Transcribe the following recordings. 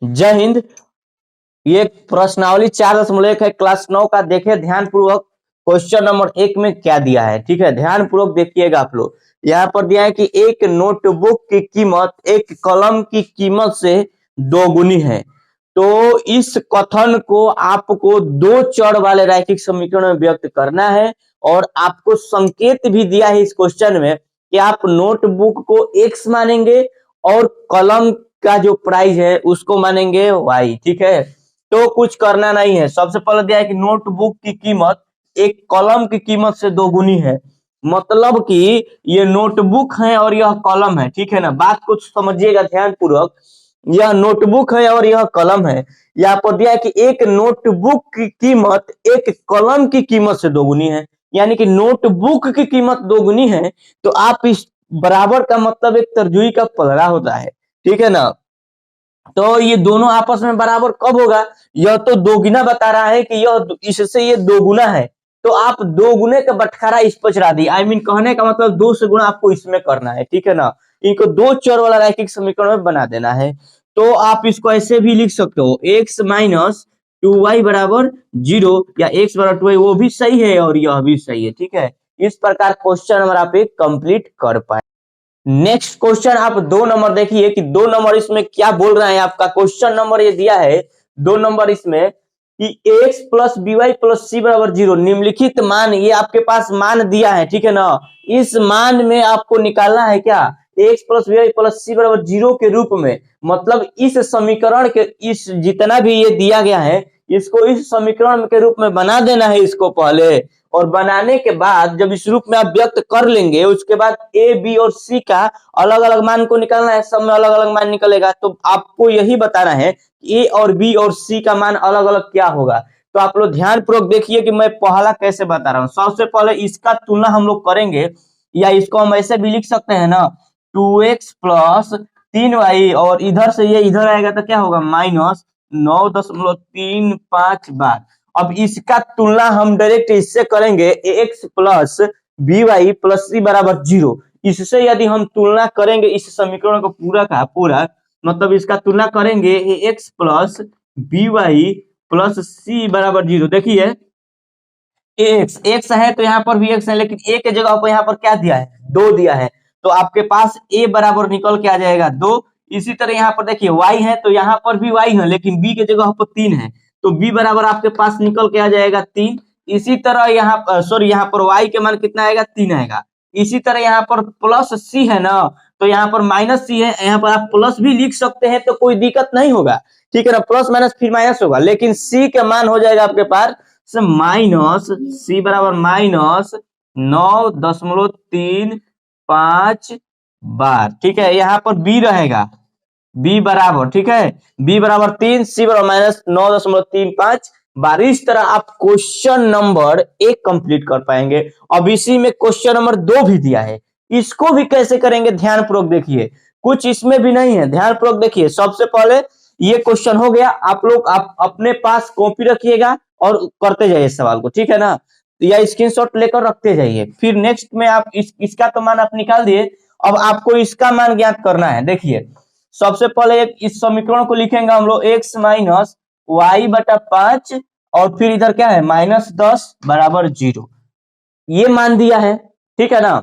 जय हिंद। ये प्रश्नावली 4.1 है, क्लास 9 का। देखे ध्यान पूर्वक क्वेश्चन नंबर 1 में क्या दिया है। ठीक है, ध्यान पूर्वक देखिएगा आप लोग। यहाँ पर दिया है कि एक नोटबुक की कीमत एक कलम की कीमत से दोगुनी है। तो इस कथन को आपको दो चर वाले रैखिक समीकरण में व्यक्त करना है, और आपको संकेत भी दिया है इस क्वेश्चन में कि आप नोटबुक को x मानेंगे और कलम का जो प्राइस है उसको मानेंगे y। ठीक है, तो कुछ करना नहीं है। सबसे पहले दिया है कि नोटबुक की कीमत एक कलम की कीमत से दोगुनी है, मतलब कि ये नोटबुक है और यह कलम है। ठीक है ना, बात कुछ समझिएगा ध्यान पूर्वक। यह नोटबुक है और यह कलम है। यहाँ पर दिया है कि एक नोटबुक की कीमत एक कलम की कीमत से दोगुनी है, यानी कि नोटबुक की कीमत दोगुनी है। तो आप इस बराबर का मतलब एक तरजुई का पलड़ा होता है। ठीक है ना, तो ये दोनों आपस में बराबर कब होगा? यह तो दोगुना बता रहा है कि यह इससे ये दोगुना है, तो आप दो गुने का बटखारा इस पर चढ़ा दी। आई मीन कहने का मतलब 2 से गुणा आपको इसमें करना है। ठीक है ना, इनको दो चर वाला रैखिक समीकरण में बना देना है। तो आप इसको ऐसे भी लिख सकते हो, x माइनस 2y बराबर 0 या x बराबर 2y, वो भी सही है और यह भी सही है। ठीक है, इस प्रकार क्वेश्चन नंबर आप एक कंप्लीट कर पाए। नेक्स्ट क्वेश्चन आप 2 नंबर देखिए कि 2 नंबर इसमें क्या बोल रहे हैं। आपका क्वेश्चन नंबर ये दिया है 2 नंबर इसमें कि x plus b y plus c बराबर 0 निम्नलिखित मान, ये आपके पास मान दिया है। ठीक है ना, इस मान में आपको निकालना है क्या? x plus b y plus c बराबर 0 के रूप में, मतलब इस समीकरण के इस जितना भी ये दिया गया है इसको इस समीकरण के रूप में बना देना है इसको पहले, और बनाने के बाद जब इस रूप में आप व्यक्त कर लेंगे उसके बाद ए बी और सी का अलग अलग मान को निकालना है। सब में अलग अलग मान निकलेगा, तो आपको यही बताना है ए और बी और सी का मान अलग अलग क्या होगा। तो आप लोग ध्यान पूर्वक देखिए कि मैं पहला कैसे बता रहा हूं। सबसे पहले इसका तुलना हम लोग करेंगे, या इसको हम ऐसे भी लिख सकते हैं ना, 2x प्लस 3y, और इधर से ये इधर आएगा तो क्या होगा? Minus 9.35 bar. अब इसका तुलना हम डायरेक्ट इससे करेंगे, x plus b y plus c बराबर 0। इससे यदि हम तुलना करेंगे इस समीकरण को पूरा का पूरा, मतलब इसका तुलना करेंगे x plus b y plus c बराबर 0। देखिए x है तो यहाँ पर भी x है, लेकिन a के जगह पर यहाँ पर क्या दिया है? 2 दिया है, तो आपके पास a बराबर निकल के आ जाएगा 2। इसी तरह यहाँ पर देखिए y है तो यहाँ पर भी y है, लेकिन b के जगह पर 3 है, तो b बराबर आपके पास निकल के आ जाएगा 3। इसी तरह यहाँ सॉरी यहाँ पर y के मान कितना आएगा? 3 आएगा। इसी तरह यहाँ पर प्लस c है ना, तो यहाँ पर माइनस c है, यहाँ पर आप प्लस भी लिख सकते हैं तो कोई दिक्कत नहीं होगा। ठीक है ना, प्लस माइनस फिर माइनस होगा, लेकिन c का मान हो जाएगा आपके पास माइनस सी बराबर माइनस 9.35 बार। ठीक है, यहाँ पर बी रहेगा, बी बराबर, ठीक है, बी बराबर 3, सी बराबर माइनस 9.35 बार। इस तरह आप क्वेश्चन नंबर 1 कंप्लीट कर पाएंगे। अब इसी में क्वेश्चन नंबर 2 भी दिया है, इसको भी कैसे करेंगे ध्यान पूर्वक देखिए। कुछ इसमें भी नहीं है, ध्यान पूर्वक देखिए। सबसे पहले ये क्वेश्चन हो गया, आप लोग आप अपने पास कॉपी रखिएगा और करते जाइए सवाल को। ठीक है ना, या स्क्रीनशॉट लेकर रखते जाइए। फिर नेक्स्ट में आप इसका तो मान आप निकाल दिए, अब आपको इसका मान ज्ञात करना है। देखिए सबसे पहले इस समीकरण को लिखेंगे हम लोग, x माइनस वाई बटा 5, और फिर इधर क्या है? माइनस 10 बराबर 0, ये मान दिया है। ठीक है ना,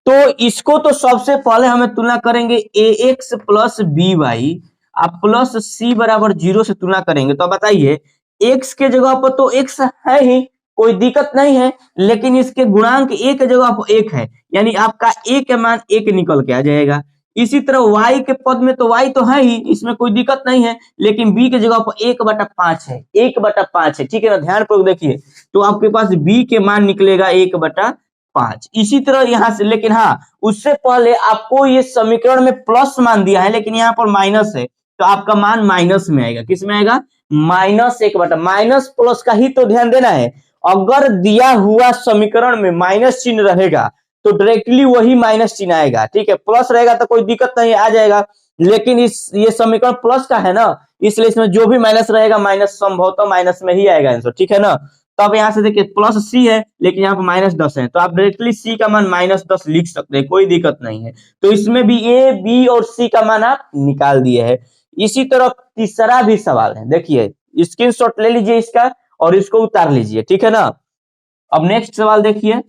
तो इसको तो सबसे पहले हमें तुलना करेंगे ax प्लस बी वाई आप प्लस सी बराबर 0 से तुलना करेंगे। तो बताइए x के जगह पर तो x है ही, कोई दिक्कत नहीं है, लेकिन इसके गुणांक a के जगह पर 1 है, यानी आपका a के मान 1 निकल के आ जाएगा। इसी तरह y के पद में तो y तो है ही, इसमें कोई दिक्कत नहीं है, लेकिन b के जगह पर 1/5 है, 1/5 है। ठीक है ना, ध्यान पूर्वक देखिए, तो आपके पास b के मान निकलेगा 1/5। इसी तरह यहां से, लेकिन हाँ उससे पहले आपको ये समीकरण में प्लस मान दिया है, लेकिन यहाँ पर माइनस है, तो आपका मान माइनस में आएगा। किस में आएगा? माइनस 1/, माइनस प्लस का ही तो ध्यान देना है। अगर दिया हुआ समीकरण में माइनस चिन्ह रहेगा तो डायरेक्टली वही माइनस चिन्ह आएगा। ठीक है, प्लस रहेगा तो कोई दिक्कत नहीं, आ जाएगा, लेकिन ये समीकरण प्लस का है ना, इसलिए इसमें जो भी माइनस रहेगा माइनस संभवतः माइनस में ही आएगा आंसर। ठीक है ना, तो अब यहाँ से देखिए प्लस सी है, लेकिन यहाँ पर माइनस 10 है, तो आप डायरेक्टली सी का मान माइनस 10 लिख सकते हैं, कोई दिक्कत नहीं है। तो इसमें भी ए बी और सी का मान आप निकाल दिए हैं। इसी तरह तीसरा भी सवाल है, देखिए स्क्रीनशॉट ले लीजिए इसका और इसको उतार लीजिए, ठीक है ना। अब नेक्स्ट सवाल देखिए,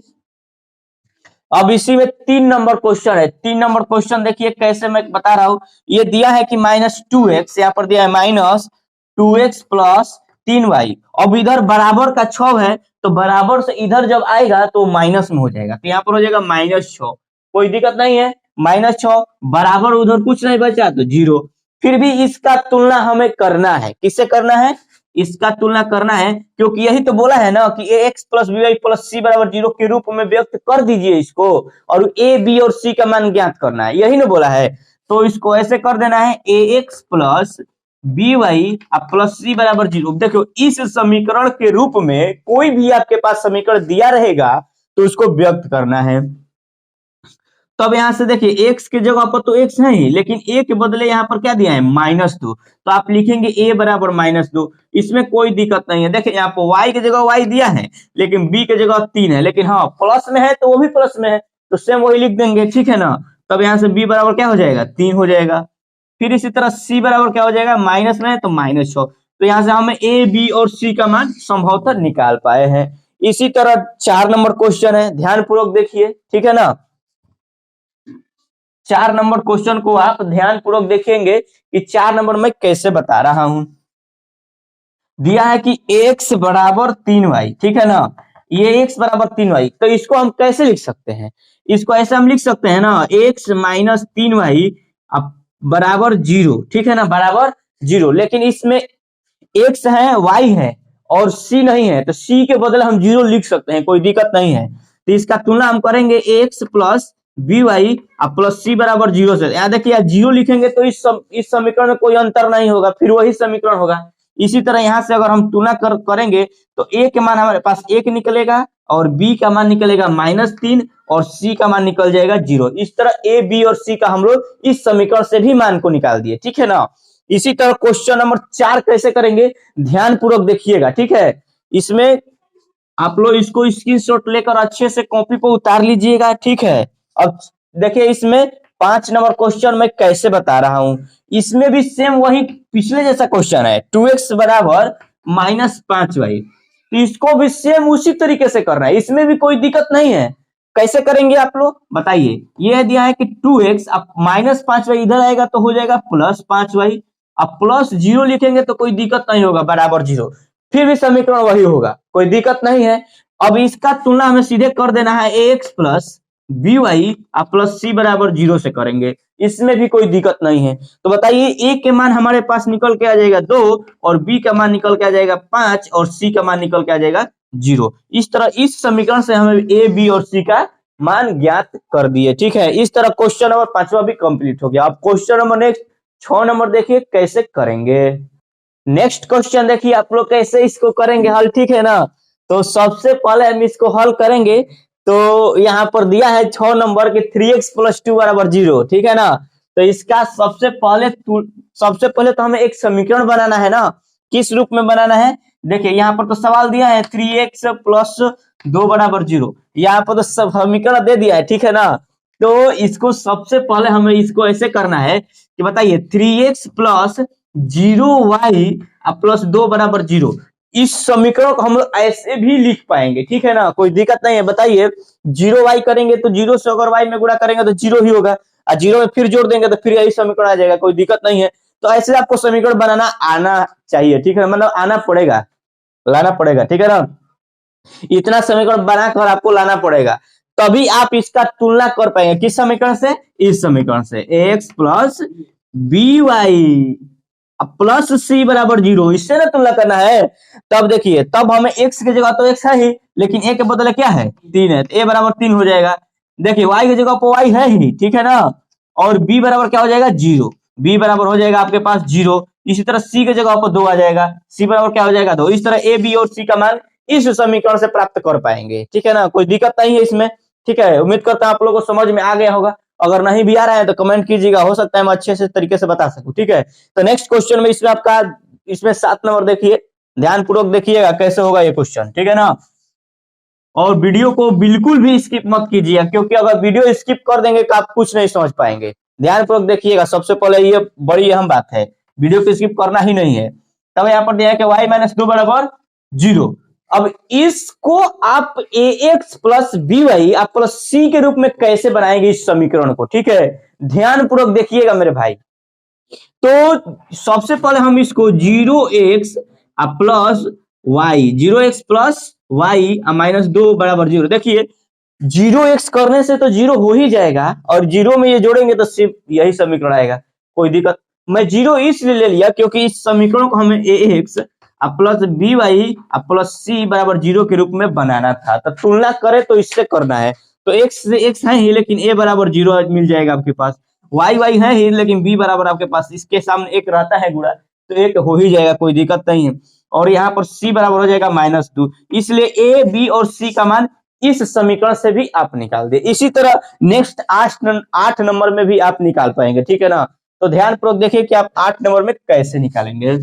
अब इसी में 3 नंबर क्वेश्चन है। 3 नंबर क्वेश्चन देखिए कैसे, मैं बता रहा हूं। ये दिया है कि -2x, यहाँ पर दिया है -2x प्लस 3y। अब इधर बराबर का 6 है, तो बराबर से इधर जब आएगा तो माइनस में हो जाएगा, तो यहाँ पर हो जाएगा -6। कोई दिक्कत नहीं है, -6 बराबर उधर कुछ नहीं बचा तो 0। फिर भी इसका तुलना हमें करना है, किससे करना है, इसका तुलना करना है, क्योंकि यही तो बोला है ना कि ax plus b y plus c बराबर 0 के रूप में व्यक्त कर दीजिए इसको, और a b और c का मान ज्ञात करना है, यही ना बोला है। तो इसको ऐसे कर देना है ax plus b y plus c बराबर 0। देखो इस समीकरण के रूप में कोई भी आपके पास समीकरण दिया रहेगा तो उसको व्यक्त करना है। तब यहां से देखिए x की जगह पर तो x है ही, लेकिन a के बदले यहां पर क्या दिया है -2, तो आप लिखेंगे a बराबर -2। इसमें कोई दिक्कत नहीं है, देखिए यहाँ पर y की जगह y दिया है, लेकिन b की जगह 3 है, लेकिन हाँ प्लस में है तो वो भी प्लस में है, तो सेम वही लिख देंगे, ठीक है ना। तब यहाँ से b बराबर क्या हो जाएगा, 3 हो जाएगा। फिर इसी तरह c बराबर क्या हो जाएगा, माइनस में है तो -6। तो यहाँ से हमें a b और c का मान संभवतः निकाल पाए हैं। इसी तरह 4 नंबर क्वेश्चन है, ध्यान पूर्वक देखिए, ठीक है ना। 4 नंबर क्वेश्चन को आप ध्यान पूर्वक देखेंगे कि 4 नंबर में कैसे बता रहा हूं। दिया है कि x बराबर 3y, ठीक है ना। ये x बराबर 3y, तो इसको हम कैसे लिख सकते हैं, इसको ऐसे हम लिख सकते हैं ना, x माइनस 3y बराबर 0, ठीक है ना, बराबर 0। लेकिन इसमें x है y है और c नहीं है, तो c के बदले हम 0 लिख सकते हैं, कोई दिक्कत नहीं है। तो इसका तुलना हम करेंगे x plus b y plus c बराबर 0 से। यहाँ देखिए 0 लिखेंगे तो इस समीकरण में कोई अंतर नहीं होगा, फिर वही समीकरण होगा। इसी तरह यहाँ से अगर हम तुलना करेंगे तो a के मान हमारे पास 1 निकलेगा और b का मान निकलेगा -3 और c का मान निकल जाएगा 0। इस तरह a b और c का हम लोग इस समीकरण से भी मान को निकाल दिए, ठीक है ना। इसी तरह क्वेश्चन नंबर 4 कैसे करेंगे, ध्यान पूर्वक देखिएगा, ठीक है। इसमें आप लोग इसको स्क्रीनशॉट लेकर अच्छे से कॉपी पर उतार लीजिएगा, ठीक है। अब देखिए इसमें 5 नंबर क्वेश्चन मैं कैसे बता रहा हूं। इसमें भी सेम वही पिछले जैसा क्वेश्चन है, 2x बराबर -5y। तो इसको भी सेम उसी तरीके से करना है, इसमें भी कोई दिक्कत नहीं है। कैसे करेंगे आप लोग बताइए। यह दिया है कि 2x अब -5y इधर आएगा तो हो जाएगा +5y। अब प्लस 0 लिखेंगे तो कोई दिक्कत नहीं होगा, बराबर 0। फिर भी समीकरण वही होगा, कोई दिक्कत नहीं है। अब इसका तुलना हमें सीधे कर देना है ax plus b y plus c बराबर 0 से करेंगे, इसमें भी कोई दिक्कत नहीं है। तो बताइए a के मान हमारे पास निकल के आ जाएगा 2 और b का मान निकल के आ जाएगा 5 और c का मान निकल के आ जाएगा 0। इस तरह इस समीकरण से हमें a b और c का मान ज्ञात कर दिए, ठीक है। इस तरह क्वेश्चन नंबर 5वां भी कंप्लीट हो गया। अब क्वेश्चन नंबर नेक्स्ट 6 नंबर देखिए कैसे करेंगे। नेक्स्ट क्वेश्चन देखिए आप लोग कैसे इसको करेंगे हल, ठीक है ना। तो सबसे पहले हम इसको हल करेंगे, तो यहाँ पर दिया है 6 नंबर के 3x प्लस 2 बराबर 0, ठीक है ना। तो इसका सबसे पहले तो हमें एक समीकरण बनाना है ना। किस रूप में बनाना है, देखिए यहाँ पर तो सवाल दिया है 3x प्लस 2 बराबर 0, यहाँ पर तो समीकरण दे दिया है, ठीक है ना। तो इसको सबसे पहले हमें इसको ऐसे करना है कि बताइए 3x प्लस 0y प्लस 2 बराबर 0, इस समीकरण को हम लोग ऐसे भी लिख पाएंगे, ठीक है ना, कोई दिक्कत नहीं है। बताइए 0y करेंगे तो 0 से अगर y में गुणा करेंगे तो 0 ही होगा, और 0 में फिर जोड़ देंगे तो फिर यही समीकरण आ जाएगा, कोई दिक्कत नहीं है। तो ऐसे आपको समीकरण बनाना आना चाहिए, ठीक है, मतलब आना पड़ेगा, लाना पड़ेगा, ठीक है ना। इतना समीकरण बनाकर आपको लाना पड़ेगा, तभी आप इसका तुलना कर पाएंगे। किस समीकरण से, इस समीकरण से x plus b y plus c बराबर 0, इससे ना तुलना करना है। तब देखिए, तब हमें x की जगह तो x है ही, लेकिन a के बदले क्या है 3 है, तो a बराबर 3 हो जाएगा। देखिए y की जगह पर y है ही, ठीक है ना, और b बराबर क्या हो जाएगा 0, b बराबर हो जाएगा आपके पास 0। इसी तरह c की जगह पर 2 आ जाएगा, c बराबर क्या हो जाएगा 2। इस तरह a b और c का मान इस समीकरण से प्राप्त कर पाएंगे, ठीक है ना, कोई दिक्कत नहीं है इसमें, ठीक है। उम्मीद करता हूं आप लोगों को समझ में आ गया होगा, अगर नहीं भी आ रहा है तो कमेंट कीजिएगा, हो सकता है मैं अच्छे से तरीके से बता सकूं, ठीक है। तो नेक्स्ट क्वेश्चन में इसमें आपका 7 नंबर देखिए, ध्यान पूर्वक देखिएगा कैसे होगा ये क्वेश्चन, ठीक है ना। और वीडियो को बिल्कुल भी स्किप मत कीजिएगा, क्योंकि अगर वीडियो स्किप कर देंगे तो आप कुछ नहीं समझ पाएंगे। ध्यान पूर्वक देखिएगा, सबसे पहले ये बड़ी अहम बात है, वीडियो को स्किप करना ही नहीं है। तब यहाँ पर दिया है कि y माइनस 2 बराबर 0। अब इसको आप ax प्लस by आप प्लस c के रूप में कैसे बनाएंगे इस समीकरण को, ठीक है, ध्यान पूर्वक देखिएगा मेरे भाई। तो सबसे पहले हम इसको 0x plus y, 0x plus y minus 2 बराबर 0, देखिए 0x करने से तो 0 हो ही जाएगा और 0 में ये जोड़ेंगे तो सिर्फ यही समीकरण आएगा, कोई दिक्कत। मैं 0 इसलिए ले लिया क्योंकि इस समीकरण को हमें ax plus by plus c बराबर 0 के रूप में बनाना था। तो तुलना करें तो इससे करना है, तो x से x है ही लेकिन a बराबर 0 मिल जाएगा आपके पास, y है ही लेकिन b बराबर आपके पास इसके सामने एक रहता है गुणा, तो एक हो ही जाएगा, कोई दिक्कत नहीं है। और यहाँ पर c बराबर हो जाएगा -2, इसलिए a b और c का मान इस समीकरण से भी आप निकाल दे। इसी तरह नेक्स्ट 8 नंबर में भी आप निकाल पाएंगे, ठीक है ना। तो ध्यान पूर्वक देखिए कि आप 8 नंबर में कैसे निकालेंगे।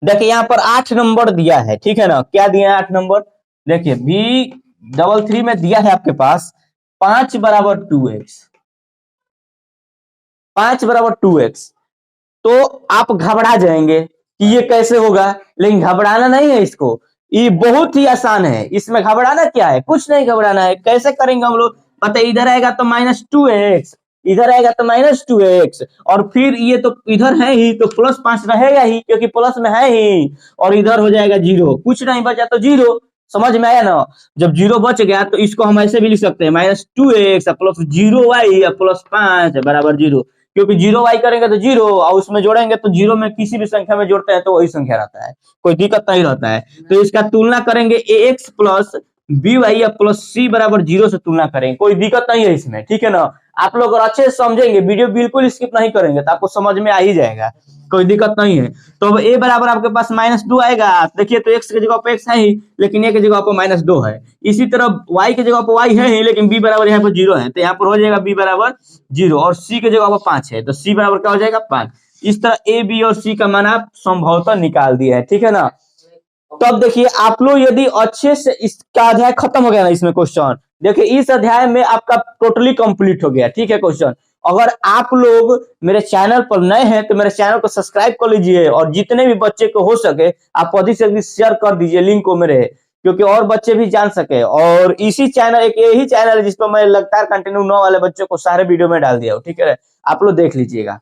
देखिए यहाँ पर 8 नंबर दिया है, ठीक है ना, क्या दिया है 8 नंबर, देखिए B33 में दिया है आपके पास 5 बराबर 2x, 5 बराबर 2x। तो आप घबरा जाएंगे कि ये कैसे होगा, लेकिन घबराना नहीं है, इसको ये बहुत ही आसान है, इसमें घबराना क्या है, कुछ नहीं घबराना है। कैसे करेंगे हम लोग, पता इधर आएगा तो -2x, इधर आएगा तो -2x, और फिर ये तो इधर है ही तो +5 रहेगा ही क्योंकि प्लस में है ही, और इधर हो जाएगा 0, कुछ नहीं बचा तो 0। समझ में आया ना। जब 0 बच गया तो इसको हम ऐसे भी लिख सकते हैं -2x प्लस 0y प्लस 5 बराबर 0, क्योंकि 0y करेंगे तो 0 और उसमें जोड़ेंगे तो 0 में किसी भी संख्या में जोड़ते हैं तो वही संख्या रहता है, कोई दिक्कत नहीं रहता है। तो इसका तुलना करेंगे ax plus by plus c बराबर 0 से तुलना करेंगे, कोई दिक्कत नहीं है इसमें, ठीक है ना। आप लोग अगर अच्छे से समझेंगे, वीडियो बिल्कुल स्किप नहीं करेंगे तो आपको समझ में आ ही जाएगा, कोई दिक्कत नहीं है। तो अब a बराबर आपके पास -2 आएगा, देखिए तो x की जगह पे x है ही लेकिन a की जगह पे -2 है। इसी तरह y की जगह पे y है ही लेकिन b बराबर यहाँ पर 0 है, तो यहाँ पर हो जाएगा b बराबर 0 और c की जगह पर 5 है तो c बराबर क्या हो जाएगा 5। इस तरह a b और c का मान आप संभवतः निकाल दिए है, ठीक है ना। तो अब देखिए आप लोग यदि अच्छे से, इसका अध्याय खत्म हो गया ना, इसमें क्वेश्चन देखिए इस अध्याय में आपका टोटली कंप्लीट हो गया, ठीक है क्वेश्चन। अगर आप लोग मेरे चैनल पर नए हैं तो मेरे चैनल को सब्सक्राइब कर लीजिए और जितने भी बच्चे को हो सके आप अधिक से अधिक शेयर कर दीजिए लिंक को मेरे, क्योंकि और बच्चे भी जान सके। और इसी चैनल, एक यही चैनल है जिस पर मैं लगातार कंटिन्यू 9 वाले बच्चों को सारे वीडियो में डाल दिया हूँ, ठीक है, आप लोग देख लीजिएगा।